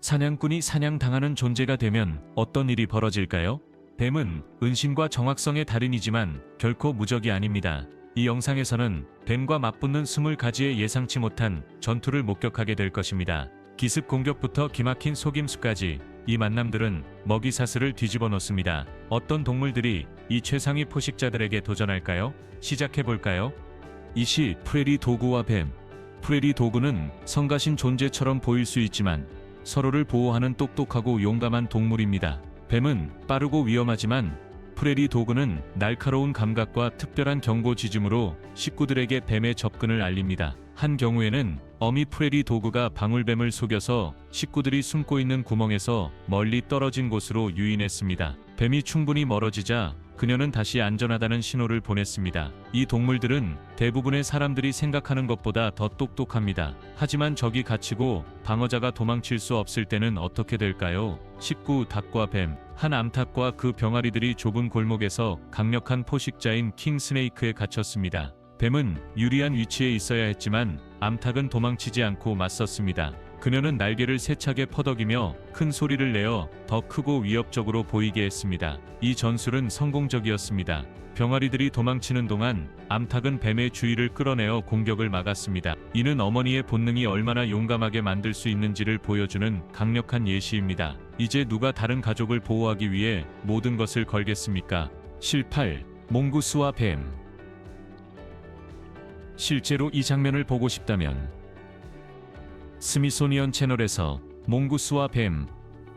사냥꾼이 사냥당하는 존재가 되면 어떤 일이 벌어질까요? 뱀은 은신과 정확성의 달인이지만 결코 무적이 아닙니다. 이 영상에서는 뱀과 맞붙는 20가지의 예상치 못한 전투를 목격하게 될 것입니다. 기습 공격부터 기막힌 속임수까지 이 만남들은 먹이 사슬을 뒤집어 놓습니다. 어떤 동물들이 이 최상위 포식자들에게 도전할까요? 시작해볼까요? 이시 프레리 도구와 뱀. 프레리 도구는 성가신 존재처럼 보일 수 있지만 서로를 보호하는 똑똑하고 용감한 동물입니다. 뱀은 빠르고 위험하지만 프레리 도그는 날카로운 감각과 특별한 경고 지짐으로 식구들에게 뱀의 접근을 알립니다. 한 경우에는 어미 프레리 도그가 방울뱀을 속여서 식구들이 숨고 있는 구멍에서 멀리 떨어진 곳으로 유인했습니다. 뱀이 충분히 멀어지자 그녀는 다시 안전하다는 신호를 보냈습니다. 이 동물들은 대부분의 사람들이 생각하는 것보다 더 똑똑합니다. 하지만 적이 갇히고 방어자가 도망칠 수 없을 때는 어떻게 될까요? 19. 닭과 뱀. 한 암탉과 그 병아리들이 좁은 골목에서 강력한 포식자인 킹 스네이크에 갇혔습니다. 뱀은 유리한 위치에 있어야 했지만 암탉은 도망치지 않고 맞섰습니다. 그녀는 날개를 세차게 퍼덕이며 큰 소리를 내어 더 크고 위협적으로 보이게 했습니다. 이 전술은 성공적이었습니다. 병아리들이 도망치는 동안 암탉은 뱀의 주의를 끌어내어 공격을 막았습니다. 이는 어머니의 본능이 얼마나 용감하게 만들 수 있는지를 보여주는 강력한 예시입니다. 이제 누가 다른 가족을 보호하기 위해 모든 것을 걸겠습니까? 18. 몽구스와 뱀. 실제로 이 장면을 보고 싶다면 스미소니언 채널에서 몽구스와 뱀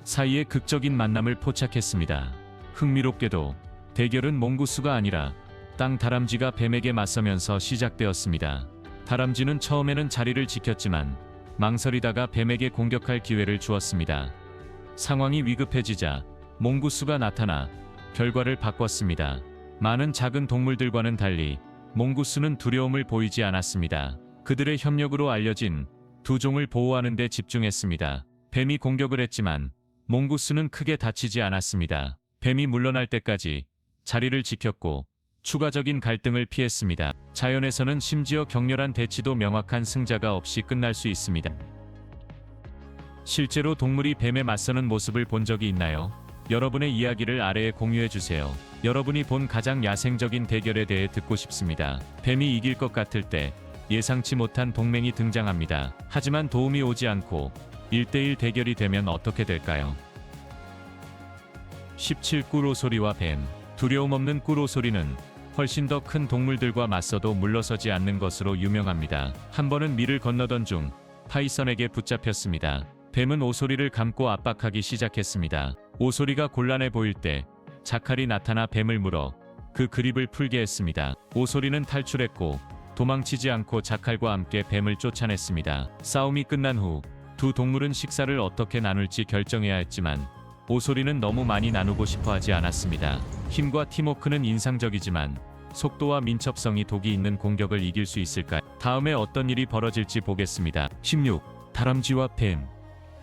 사이의 극적인 만남을 포착했습니다. 흥미롭게도 대결은 몽구스가 아니라 땅 다람쥐가 뱀에게 맞서면서 시작되었습니다. 다람쥐는 처음에는 자리를 지켰지만 망설이다가 뱀에게 공격할 기회를 주었습니다. 상황이 위급해지자 몽구스가 나타나 결과를 바꿨습니다. 많은 작은 동물들과는 달리 몽구스는 두려움을 보이지 않았습니다. 그들의 협력으로 알려진 두 종을 보호하는 데 집중했습니다. 뱀이 공격을 했지만 몽구스는 크게 다치지 않았습니다. 뱀이 물러날 때까지 자리를 지켰고 추가적인 갈등을 피했습니다. 자연에서는 심지어 격렬한 대치도 명확한 승자가 없이 끝날 수 있습니다. 실제로 동물이 뱀에 맞서는 모습을 본 적이 있나요? 여러분의 이야기를 아래에 공유해주세요. 여러분이 본 가장 야생적인 대결에 대해 듣고 싶습니다. 뱀이 이길 것 같을 때 예상치 못한 동맹이 등장합니다. 하지만 도움이 오지 않고 1대1 대결이 되면 어떻게 될까요? 17. 꿀오소리와 뱀. 두려움 없는 꿀오소리는 훨씬 더 큰 동물들과 맞서도 물러서지 않는 것으로 유명합니다. 한 번은 밀을 건너던 중 파이썬에게 붙잡혔습니다. 뱀은 오소리를 감고 압박하기 시작했습니다. 오소리가 곤란해 보일 때 자칼이 나타나 뱀을 물어 그 그립을 풀게 했습니다. 오소리는 탈출했고 도망치지 않고 자칼과 함께 뱀을 쫓아냈습니다. 싸움이 끝난 후 두 동물은 식사를 어떻게 나눌지 결정해야 했지만 오소리는 너무 많이 나누고 싶어 하지 않았습니다. 힘과 팀워크는 인상적이지만 속도와 민첩성이 독이 있는 공격을 이길 수 있을까요? 다음에 어떤 일이 벌어질지 보겠습니다. 16. 다람쥐와 뱀.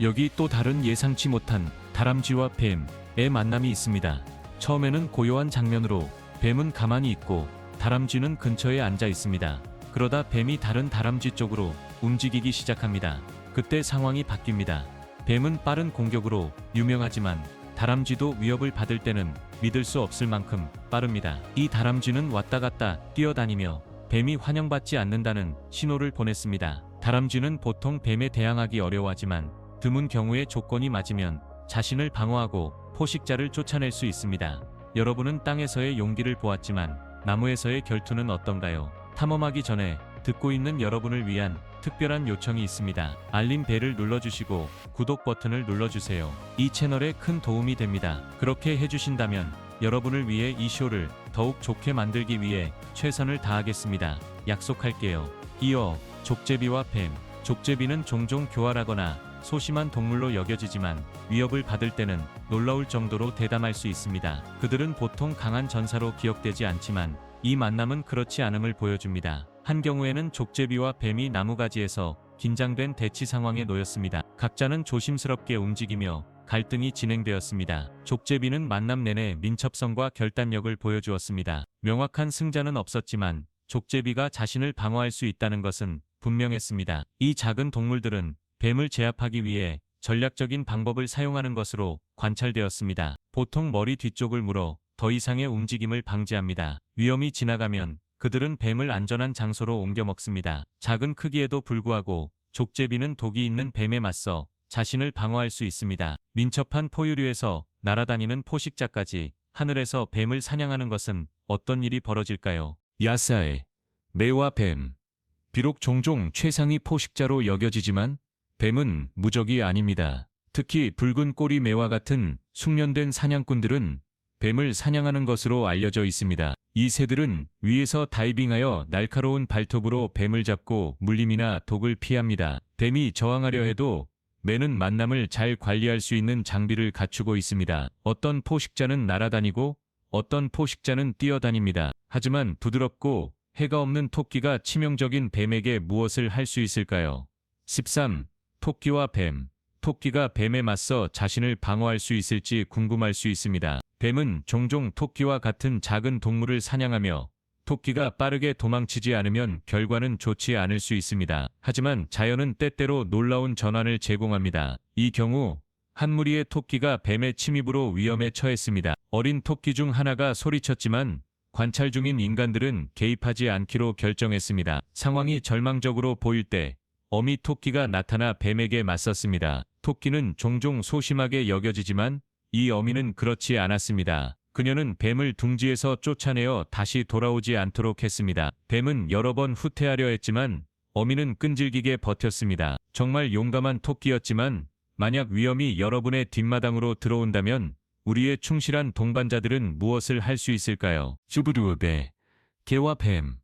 여기 또 다른 예상치 못한 다람쥐와 뱀의 만남이 있습니다. 처음에는 고요한 장면으로 뱀은 가만히 있고 다람쥐는 근처에 앉아 있습니다. 그러다 뱀이 다른 다람쥐 쪽으로 움직이기 시작합니다. 그때 상황이 바뀝니다. 뱀은 빠른 공격으로 유명하지만 다람쥐도 위협을 받을 때는 믿을 수 없을 만큼 빠릅니다. 이 다람쥐는 왔다 갔다 뛰어다니며 뱀이 환영받지 않는다는 신호를 보냈습니다. 다람쥐는 보통 뱀에 대항하기 어려워하지만 드문 경우에 조건이 맞으면 자신을 방어하고 포식자를 쫓아낼 수 있습니다. 여러분은 땅에서의 용기를 보았지만 나무에서의 결투는 어떤가요? 탐험하기 전에 듣고 있는 여러분을 위한 특별한 요청이 있습니다. 알림 벨을 눌러주시고 구독 버튼을 눌러주세요. 이 채널에 큰 도움이 됩니다. 그렇게 해주신다면 여러분을 위해 이 쇼를 더욱 좋게 만들기 위해 최선을 다하겠습니다. 약속할게요. 이어 족제비와 뱀. 족제비는 종종 교활하거나 소심한 동물로 여겨지지만 위협을 받을 때는 놀라울 정도로 대담할 수 있습니다. 그들은 보통 강한 전사로 기억되지 않지만 이 만남은 그렇지 않음을 보여줍니다. 한 경우에는 족제비와 뱀이 나무가지에서 긴장된 대치 상황에 놓였습니다. 각자는 조심스럽게 움직이며 갈등이 진행되었습니다. 족제비는 만남 내내 민첩성과 결단력을 보여주었습니다. 명확한 승자는 없었지만 족제비가 자신을 방어할 수 있다는 것은 분명했습니다. 이 작은 동물들은 뱀을 제압하기 위해 전략적인 방법을 사용하는 것으로 관찰되었습니다. 보통 머리 뒤쪽을 물어 더 이상의 움직임을 방지합니다. 위험이 지나가면 그들은 뱀을 안전한 장소로 옮겨 먹습니다. 작은 크기에도 불구하고 족제비는 독이 있는 뱀에 맞서 자신을 방어할 수 있습니다. 민첩한 포유류에서 날아다니는 포식자까지 하늘에서 뱀을 사냥하는 것은 어떤 일이 벌어질까요? 야사의 매와 뱀. 비록 종종 최상위 포식자로 여겨지지만 뱀은 무적이 아닙니다. 특히 붉은 꼬리 매와 같은 숙련된 사냥꾼들은 뱀을 사냥하는 것으로 알려져 있습니다. 이 새들은 위에서 다이빙하여 날카로운 발톱으로 뱀을 잡고 물림이나 독을 피합니다. 뱀이 저항하려 해도 매는 만남을 잘 관리할 수 있는 장비를 갖추고 있습니다. 어떤 포식자는 날아다니고 어떤 포식자는 뛰어다닙니다. 하지만 부드럽고 해가 없는 토끼가 치명적인 뱀에게 무엇을 할 수 있을까요? 13. 토끼와 뱀. 토끼가 뱀에 맞서 자신을 방어할 수 있을지 궁금할 수 있습니다. 뱀은 종종 토끼와 같은 작은 동물을 사냥하며 토끼가 빠르게 도망치지 않으면 결과는 좋지 않을 수 있습니다. 하지만 자연은 때때로 놀라운 전환을 제공합니다. 이 경우 한 무리의 토끼가 뱀의 침입으로 위험에 처했습니다. 어린 토끼 중 하나가 소리쳤지만 관찰 중인 인간들은 개입하지 않기로 결정했습니다. 상황이 절망적으로 보일 때 어미 토끼가 나타나 뱀에게 맞섰습니다. 토끼는 종종 소심하게 여겨지지만 이 어미는 그렇지 않았습니다. 그녀는 뱀을 둥지에서 쫓아내어 다시 돌아오지 않도록 했습니다. 뱀은 여러 번 후퇴하려 했지만 어미는 끈질기게 버텼습니다. 정말 용감한 토끼였지만 만약 위험이 여러분의 뒷마당으로 들어온다면 우리의 충실한 동반자들은 무엇을 할 수 있을까요? 슈브르베. 개와 뱀.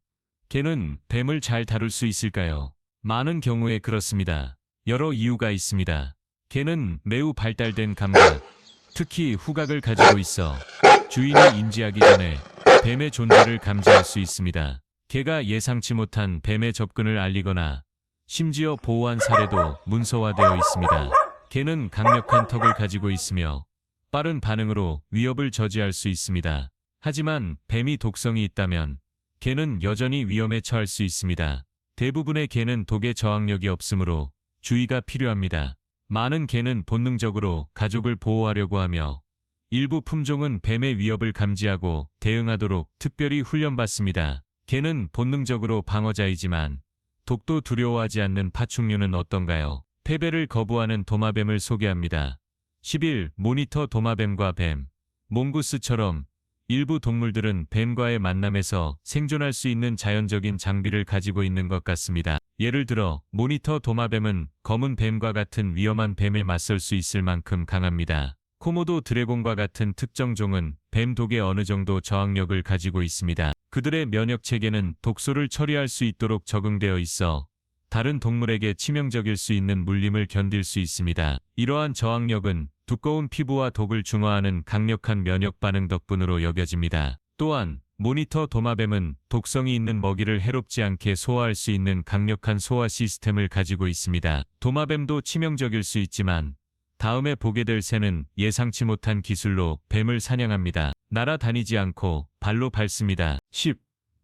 개는 뱀을 잘 다룰 수 있을까요? 많은 경우에 그렇습니다. 여러 이유가 있습니다. 개는 매우 발달된 감각, 특히 후각을 가지고 있어 주인이 인지하기 전에 뱀의 존재를 감지할 수 있습니다. 개가 예상치 못한 뱀의 접근을 알리거나 심지어 보호한 사례도 문서화되어 있습니다. 개는 강력한 턱을 가지고 있으며 빠른 반응으로 위협을 저지할 수 있습니다. 하지만 뱀이 독성이 있다면 개는 여전히 위험에 처할 수 있습니다. 대부분의 개는 독의 저항력이 없으므로 주의가 필요합니다. 많은 개는 본능적으로 가족을 보호하려고 하며 일부 품종은 뱀의 위협을 감지하고 대응하도록 특별히 훈련받습니다. 개는 본능적으로 방어자이지만 독도 두려워하지 않는 파충류는 어떤가요? 패배를 거부하는 도마뱀을 소개합니다. 11. 모니터 도마뱀과 뱀. 몽구스처럼 일부 동물들은 뱀과의 만남에서 생존할 수 있는 자연적인 장비를 가지고 있는 것 같습니다. 예를 들어 모니터 도마뱀은 검은 뱀과 같은 위험한 뱀에 맞설 수 있을 만큼 강합니다. 코모도 드래곤과 같은 특정 종은 뱀 독에 어느 정도 저항력을 가지고 있습니다. 그들의 면역 체계는 독소를 처리할 수 있도록 적응되어 있어 다른 동물에게 치명적일 수 있는 물림을 견딜 수 있습니다. 이러한 저항력은 두꺼운 피부와 독을 중화하는 강력한 면역 반응 덕분으로 여겨집니다. 또한 모니터 도마뱀은 독성이 있는 먹이를 해롭지 않게 소화할 수 있는 강력한 소화 시스템을 가지고 있습니다. 도마뱀도 치명적일 수 있지만 다음에 보게 될 새는 예상치 못한 기술로 뱀을 사냥합니다. 날아다니지 않고 발로 밟습니다. 10.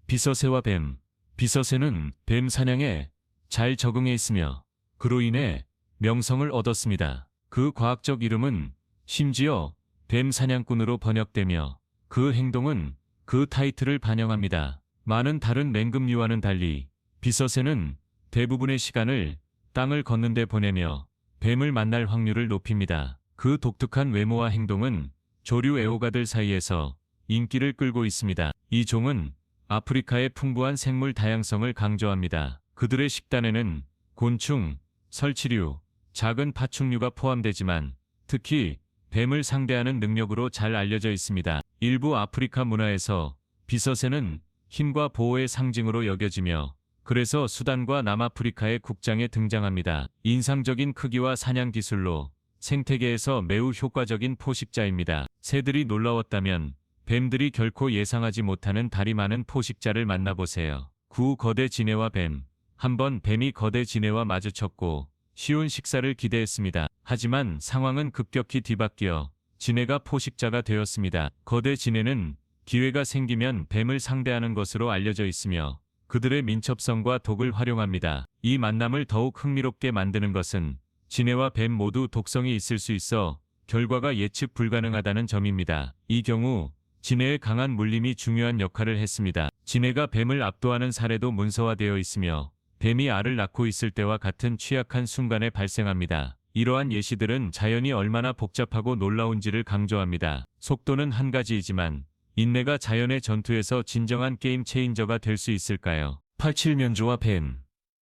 비서새와 뱀. 비서새는 뱀 사냥에 잘 적응해 있으며 그로 인해 명성을 얻었습니다. 그 과학적 이름은 심지어 뱀 사냥꾼으로 번역되며 그 행동은 그 타이틀을 반영합니다. 많은 다른 맹금류와는 달리 비서새는 대부분의 시간을 땅을 걷는 데 보내며 뱀을 만날 확률을 높입니다. 그 독특한 외모와 행동은 조류 애호가들 사이에서 인기를 끌고 있습니다. 이 종은 아프리카의 풍부한 생물 다양성을 강조합니다. 그들의 식단에는 곤충, 설치류, 작은 파충류가 포함되지만 특히 뱀을 상대하는 능력으로 잘 알려져 있습니다. 일부 아프리카 문화에서 비서새는 힘과 보호의 상징으로 여겨지며 그래서 수단과 남아프리카의 국장에 등장합니다. 인상적인 크기와 사냥 기술로 생태계에서 매우 효과적인 포식자입니다. 새들이 놀라웠다면 뱀들이 결코 예상하지 못하는 다리 많은 포식자를 만나보세요. 구 거대 지네와 뱀. 한번 뱀이 거대 지네와 마주쳤고 쉬운 식사를 기대했습니다. 하지만 상황은 급격히 뒤바뀌어 지네가 포식자가 되었습니다. 거대 지네는 기회가 생기면 뱀을 상대하는 것으로 알려져 있으며 그들의 민첩성과 독을 활용합니다. 이 만남을 더욱 흥미롭게 만드는 것은 진해와 뱀 모두 독성이 있을 수 있어 결과가 예측 불가능하다는 점입니다. 이 경우 진해의 강한 물림이 중요한 역할을 했습니다. 진해가 뱀을 압도하는 사례도 문서화되어 있으며 뱀이 알을 낳고 있을 때와 같은 취약한 순간에 발생합니다. 이러한 예시들은 자연이 얼마나 복잡하고 놀라운지를 강조합니다. 속도는 한 가지이지만 인내가 자연의 전투에서 진정한 게임 체인저가 될 수 있을까요? 87면조와 뱀.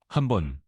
한 번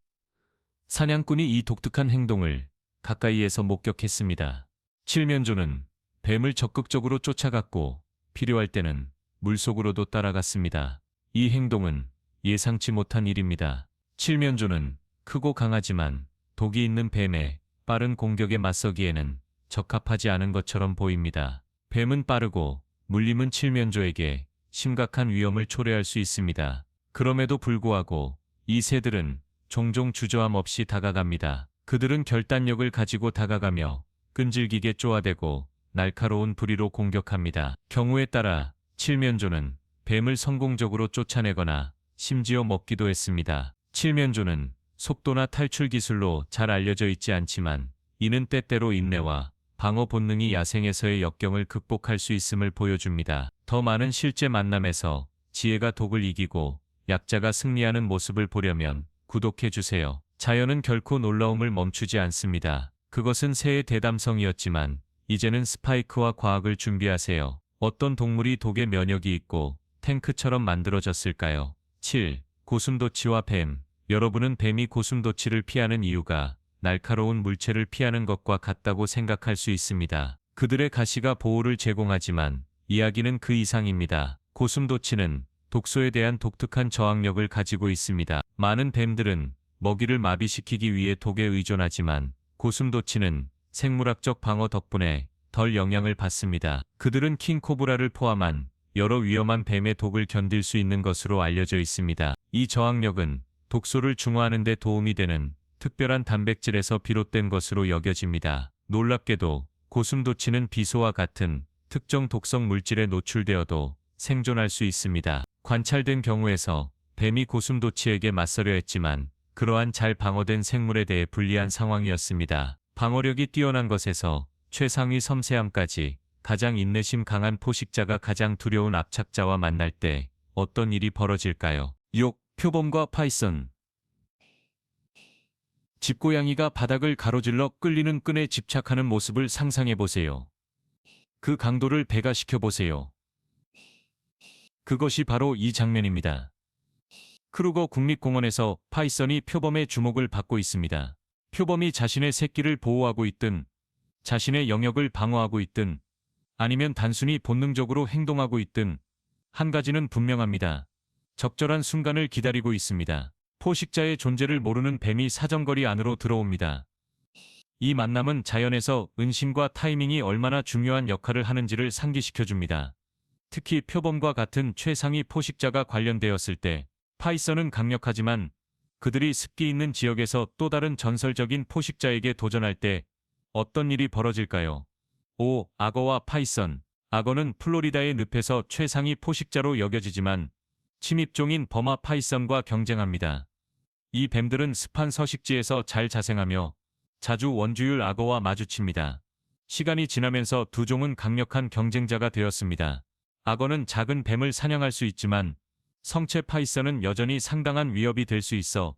사냥꾼이 이 독특한 행동을 가까이에서 목격했습니다. 칠면조는 뱀을 적극적으로 쫓아갔고 필요할 때는 물속으로도 따라갔습니다. 이 행동은 예상치 못한 일입니다. 칠면조는 크고 강하지만 독이 있는 뱀의 빠른 공격에 맞서기에는 적합하지 않은 것처럼 보입니다. 뱀은 빠르고 물림은 칠면조에게 심각한 위험을 초래할 수 있습니다. 그럼에도 불구하고 이 새들은 종종 주저함 없이 다가갑니다. 그들은 결단력을 가지고 다가가며 끈질기게 쪼아대고 날카로운 부리로 공격합니다. 경우에 따라 칠면조는 뱀을 성공적으로 쫓아내거나 심지어 먹기도 했습니다. 칠면조는 속도나 탈출 기술로 잘 알려져 있지 않지만 이는 때때로 인내와 방어 본능이 야생에서의 역경을 극복할 수 있음을 보여줍니다. 더 많은 실제 만남에서 지혜가 독을 이기고 약자가 승리하는 모습을 보려면 구독해주세요. 자연은 결코 놀라움을 멈추지 않습니다. 그것은 새의 대담성이었지만 이제는 스파이크와 과학을 준비하세요. 어떤 동물이 독에 면역이 있고 탱크처럼 만들어졌을까요? 7. 고슴도치와 뱀. 여러분은 뱀이 고슴도치를 피하는 이유가 날카로운 물체를 피하는 것과 같다고 생각할 수 있습니다. 그들의 가시가 보호를 제공하지만 이야기는 그 이상입니다. 고슴도치는 독소에 대한 독특한 저항력을 가지고 있습니다. 많은 뱀들은 먹이를 마비시키기 위해 독에 의존하지만 고슴도치는 생물학적 방어 덕분에 덜 영향을 받습니다. 그들은 킹코브라를 포함한 여러 위험한 뱀의 독을 견딜 수 있는 것으로 알려져 있습니다. 이 저항력은 독소를 중화하는 데 도움이 되는 특별한 단백질에서 비롯된 것으로 여겨집니다. 놀랍게도 고슴도치는 비소와 같은 특정 독성 물질에 노출되어도 생존할 수 있습니다. 관찰된 경우에서 뱀이 고슴도치에게 맞서려 했지만 그러한 잘 방어된 생물에 대해 불리한 상황이었습니다. 방어력이 뛰어난 것에서 최상위 섬세함까지 가장 인내심 강한 포식자가 가장 두려운 압착자와 만날 때 어떤 일이 벌어질까요? 욕, 표범과 파이썬. 집고양이가 바닥을 가로질러 끌리는 끈에 집착하는 모습을 상상해보세요. 그 강도를 배가시켜보세요. 그것이 바로 이 장면입니다. 크루거 국립공원에서 파이썬이 표범의 주목을 받고 있습니다. 표범이 자신의 새끼를 보호하고 있든, 자신의 영역을 방어하고 있든, 아니면 단순히 본능적으로 행동하고 있든, 한 가지는 분명합니다. 적절한 순간을 기다리고 있습니다. 포식자의 존재를 모르는 뱀이 사정거리 안으로 들어옵니다. 이 만남은 자연에서 은신과 타이밍이 얼마나 중요한 역할을 하는지를 상기시켜줍니다. 특히 표범과 같은 최상위 포식자가 관련되었을 때 파이썬은 강력하지만 그들이 습기 있는 지역에서 또 다른 전설적인 포식자에게 도전할 때 어떤 일이 벌어질까요? 5. 악어와 파이썬. 악어는 플로리다의 늪에서 최상위 포식자로 여겨지지만 침입종인 버마 파이썬과 경쟁합니다. 이 뱀들은 습한 서식지에서 잘 자생하며 자주 원주율 악어와 마주칩니다. 시간이 지나면서 두 종은 강력한 경쟁자가 되었습니다. 악어는 작은 뱀을 사냥할 수 있지만 성체 파이썬은 여전히 상당한 위협이 될 수 있어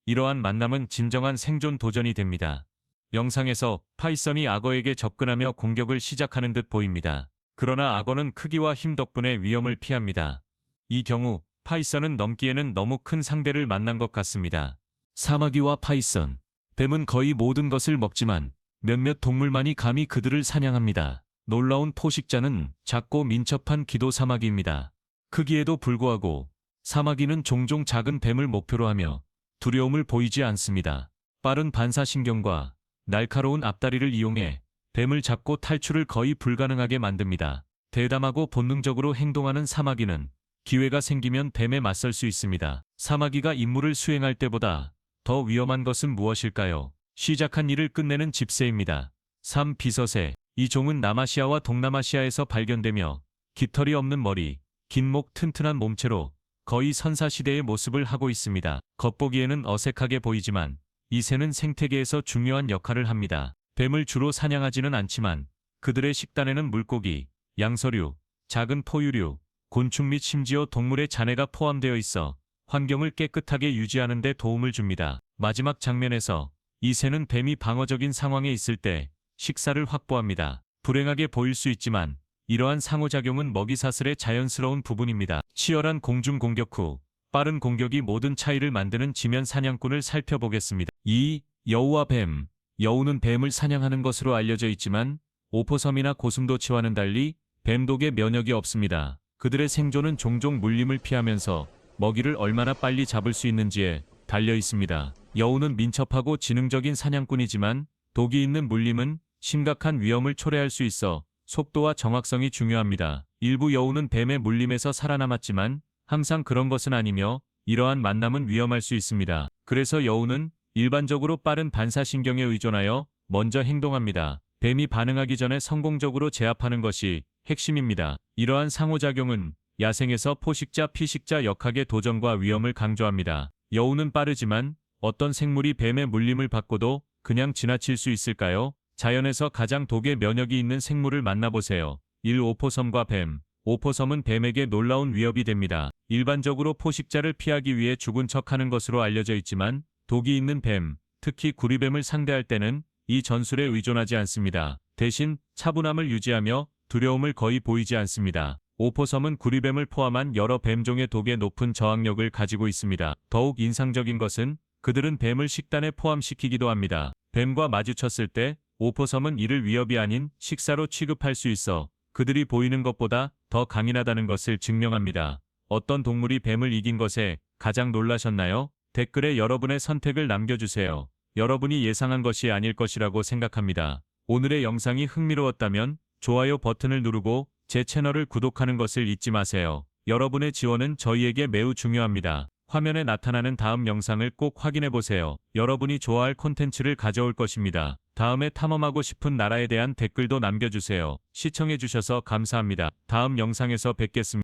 이러한 만남은 진정한 생존 도전이 됩니다. 영상에서 파이썬이 악어에게 접근하며 공격을 시작하는 듯 보입니다. 그러나 악어는 크기와 힘 덕분에 위험을 피합니다. 이 경우 파이썬은 넘기에는 너무 큰 상대를 만난 것 같습니다. 사마귀와 파이썬. 뱀은 거의 모든 것을 먹지만 몇몇 동물만이 감히 그들을 사냥합니다. 놀라운 포식자는 작고 민첩한 기도 사마귀입니다. 크기에도 불구하고 사마귀는 종종 작은 뱀을 목표로 하며 두려움을 보이지 않습니다. 빠른 반사신경과 날카로운 앞다리를 이용해 뱀을 잡고 탈출을 거의 불가능하게 만듭니다. 대담하고 본능적으로 행동하는 사마귀는 기회가 생기면 뱀에 맞설 수 있습니다. 사마귀가 임무를 수행할 때보다 더 위험한 것은 무엇일까요? 시작한 일을 끝내는 집새입니다. 3. 비서새. 이 종은 남아시아와 동남아시아에서 발견되며 깃털이 없는 머리, 긴 목, 튼튼한 몸체로 거의 선사시대의 모습을 하고 있습니다. 겉보기에는 어색하게 보이지만 이 새는 생태계에서 중요한 역할을 합니다. 뱀을 주로 사냥하지는 않지만 그들의 식단에는 물고기, 양서류, 작은 포유류, 곤충 및 심지어 동물의 잔해가 포함되어 있어 환경을 깨끗하게 유지하는 데 도움을 줍니다. 마지막 장면에서 이 새는 뱀이 방어적인 상황에 있을 때 식사를 확보합니다. 불행하게 보일 수 있지만 이러한 상호작용은 먹이사슬의 자연스러운 부분입니다. 치열한 공중 공격 후 빠른 공격이 모든 차이를 만드는 지면 사냥꾼을 살펴보겠습니다. 2. 여우와 뱀. 여우는 뱀을 사냥하는 것으로 알려져 있지만 오포섬이나 고슴도치와는 달리 뱀독에 면역이 없습니다. 그들의 생존은 종종 물림을 피하면서 먹이를 얼마나 빨리 잡을 수 있는지에 달려 있습니다. 여우는 민첩하고 지능적인 사냥꾼이지만 독이 있는 물림은 심각한 위험을 초래할 수 있어 속도와 정확성이 중요합니다. 일부 여우는 뱀의 물림에서 살아남았지만 항상 그런 것은 아니며 이러한 만남은 위험할 수 있습니다. 그래서 여우는 일반적으로 빠른 반사신경에 의존하여 먼저 행동합니다. 뱀이 반응하기 전에 성공적으로 제압하는 것이 핵심입니다. 이러한 상호작용은 야생에서 포식자 피식자 역학의 도전과 위험을 강조합니다. 여우는 빠르지만 어떤 생물이 뱀의 물림을 받고도 그냥 지나칠 수 있을까요? 자연에서 가장 독에 면역이 있는 생물을 만나보세요. 1. 오포섬과 뱀. 오포섬은 뱀에게 놀라운 위협이 됩니다. 일반적으로 포식자를 피하기 위해 죽은 척하는 것으로 알려져 있지만 독이 있는 뱀, 특히 구리뱀을 상대할 때는 이 전술에 의존하지 않습니다. 대신 차분함을 유지하며 두려움을 거의 보이지 않습니다. 오포섬은 구리뱀을 포함한 여러 뱀종의 독에 높은 저항력을 가지고 있습니다. 더욱 인상적인 것은 그들은 뱀을 식단에 포함시키기도 합니다. 뱀과 마주쳤을 때 오포섬은 이를 위협이 아닌 식사로 취급할 수 있어 그들이 보이는 것보다 더 강인하다는 것을 증명합니다. 어떤 동물이 뱀을 이긴 것에 가장 놀라셨나요? 댓글에 여러분의 선택을 남겨주세요. 여러분이 예상한 것이 아닐 것이라고 생각합니다. 오늘의 영상이 흥미로웠다면 좋아요 버튼을 누르고 제 채널을 구독하는 것을 잊지 마세요. 여러분의 지원은 저희에게 매우 중요합니다. 화면에 나타나는 다음 영상을 꼭 확인해보세요. 여러분이 좋아할 콘텐츠를 가져올 것입니다. 다음에 탐험하고 싶은 나라에 대한 댓글도 남겨주세요. 시청해주셔서 감사합니다. 다음 영상에서 뵙겠습니다.